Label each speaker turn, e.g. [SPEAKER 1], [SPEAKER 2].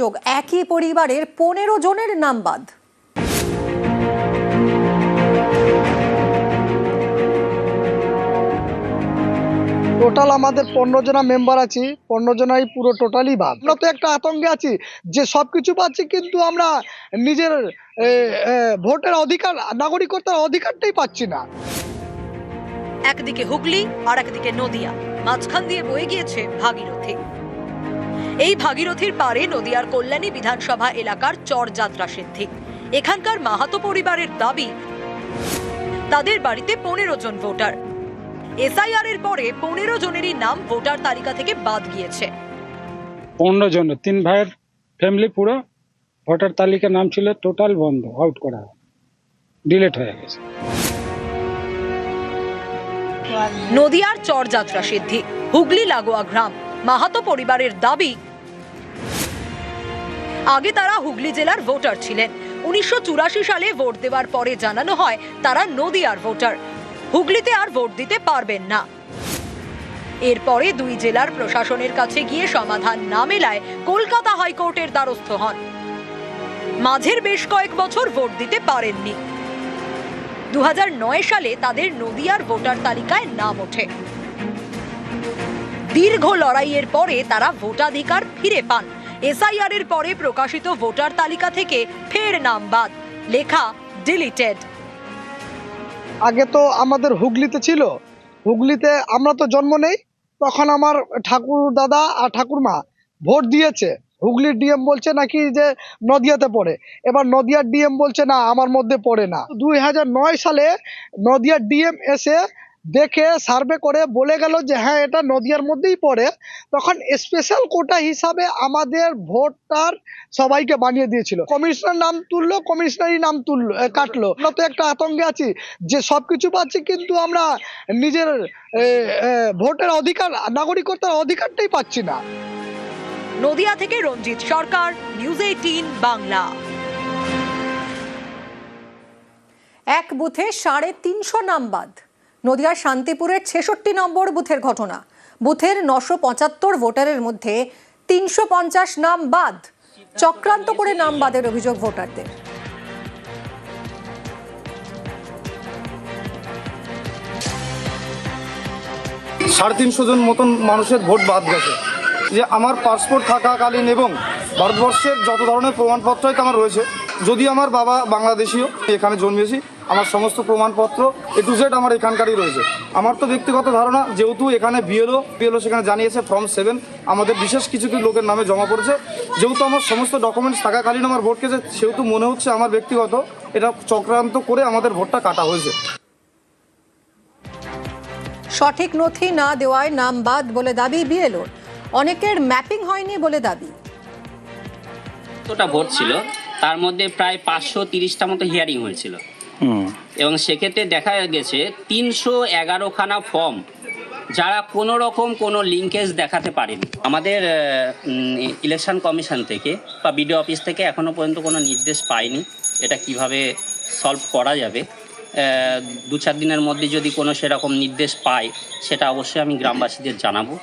[SPEAKER 1] যোগ একই পরিবারের 15 জনের নাম বাদ।
[SPEAKER 2] টোটাল আমাদের 15 জনা মেম্বার আছি, 15 জনাই পুরো টোটালি বাদ। আমরা তো একটা আতঙ্কে আছি যে সবকিছু পাচ্ছি, কিন্তু আমরা নিজের ভোটের অধিকার, নাগরিকত্বের অধিকারটাই পাচ্ছি না।
[SPEAKER 3] একদিকে হুগলি আর একদিকে নদিয়া, মাঝখান দিয়ে বয়ে গিয়েছে ভাগীরথী। এই ভাগীরথীর পারে নদিয়ার কল্যাণী বিধানসভা এলাকার চরযাত্রা সিদ্ধি। এখানকার মাহাতো পরিবারের দাবি, তাদের বাড়িতে 15 জন ভোটার। এসআইআর এর পরে 15 জনেরই নাম ভোটার তালিকা থেকে বাদ গিয়েছে।
[SPEAKER 4] 15 জন, 3 ভাইয়ের ফ্যামিলি পুরো ভোটার তালিকার নাম ছিল টোটাল বন্ধ, আউট করা, ডিলিট হয়ে গেছে।
[SPEAKER 3] নদিয়ার চরযাত্রা সিদ্ধি, হুগলি লাগোয়া গ্রাম। মাহাতো পরিবারের দাবি, আগে তারা হুগলি জেলার ভোটার ছিলেন। 1984 সালে ভোট দেওয়ার পরে জানানো হয় তারা নদিয়ার ভোটার, হুগলিতে আর ভোট দিতে পারবেন না। এরপরে দুই জেলার প্রশাসনের কাছে গিয়ে সমাধান না মেলায় কলকাতা হাইকোর্টের দ্বারস্থ হন। মাঝের বেশ কয়েক বছর ভোট দিতে পারেননি। 2009 সালে তাদের নদিয়ার ভোটার তালিকায় নাম ওঠে। দীর্ঘ লড়াইয়ের পরে তারা ভোটাধিকার ফিরে পান। এসআইআর এর পরে প্রকাশিত ভোটার তালিকা থেকে ফের নাম বাদ, লেখা ডিলিটেড।
[SPEAKER 2] আগে তো আমাদের হুগলিতে ছিল, হুগলিতে আমরা তো জন্ম নেই, তখন আমার ঠাকুর দাদা আর ঠাকুরমা ভোট দিয়েছে। হুগলির ডিএম বলছে নাকি যে নদিয়াতে পড়ে, এবার নদিয়ার ডিএম বলছে না আমার মধ্যে পড়ে না। 2009 সালে নদিয়ার ডিএম এসে দেখে সার্ভে করে বলে গেল যে হ্যাঁ এটা নদিয়ার মধ্যেই পড়ে। তখন স্পেশাল কোটা হিসাবে আমাদের ভোটার সবাইকে বানিয়ে দিয়েছিল। কমিশনার নাম তুললো, কমিশনারই নাম তুললো, কাটলো। আমরা তো একটা আতঙ্কে আছি যে সবকিছু পাচ্ছি, কিন্তু আমরা নিজের ভোটের অধিকার, নাগরিকত্বের অধিকারটাই পাচ্ছি না।
[SPEAKER 3] নদিয়া থেকে রঞ্জিত সরকার, নিউজ 18 বাংলা।
[SPEAKER 1] এক বুথে 350 নাম বাদ। নদিয়ার শান্তিপুরের 66 নম্বর বুথের ঘটনা। বুথের 975 ভোটারের মধ্যে 350 নাম বাদ। চক্রান্ত করে নাম বাদের অভিযোগ ভোটারদের।
[SPEAKER 5] 350 জন মতন মানুষের ভোট বাদ গেছে। যে আমার পাসপোর্ট থাকাকালীন এবং ভারতবর্ষের যত ধরনের প্রমাণপত্রই তো আমার রয়েছে, যদি আমার বাবা বাংলাদেশীয়, এখানে জন্মেছি, আমার সমস্ত প্রমাণপত্র A to Z আমার এখানকারই রয়েছে। আমার তো ব্যক্তিগত ধারণা, যেহেতু এখানে বিএলও সেখানে জানিয়েছে ফর্ম 7 আমাদের বিশেষ কিছু লোকের নামে জমা পড়েছে, যেহেতু আমার সমস্ত ডকুমেন্টস থাকাকালীন আমার ভোট কেছে, সেহেতু মনে হচ্ছে আমার ব্যক্তিগত এটা চক্রান্ত করে আমাদের ভোটটা কাটা হয়েছে।
[SPEAKER 1] সঠিক নথি না দেওয়ায় নাম বাদ বলে দাবি বিএলওর। অনেকের ম্যাপিং হয়নি বলে দাবি।
[SPEAKER 6] যতটা ভোট ছিল তার মধ্যে প্রায় 530টা মতো হিয়ারিং হয়েছিল, এবং সেক্ষেত্রে দেখা গেছে 311খানা ফর্ম যারা কোনো রকম কোনো লিঙ্কেজ দেখাতে পারেনি। আমাদের ইলেকশন কমিশন থেকে বা বিডিও অফিস থেকে এখনো পর্যন্ত কোনো নির্দেশ পাইনি এটা কিভাবে সলভ করা যাবে। 2-4 দিনের মধ্যে যদি কোনো সেরকম নির্দেশ পাই সেটা অবশ্যই আমি গ্রামবাসীদের জানাবো।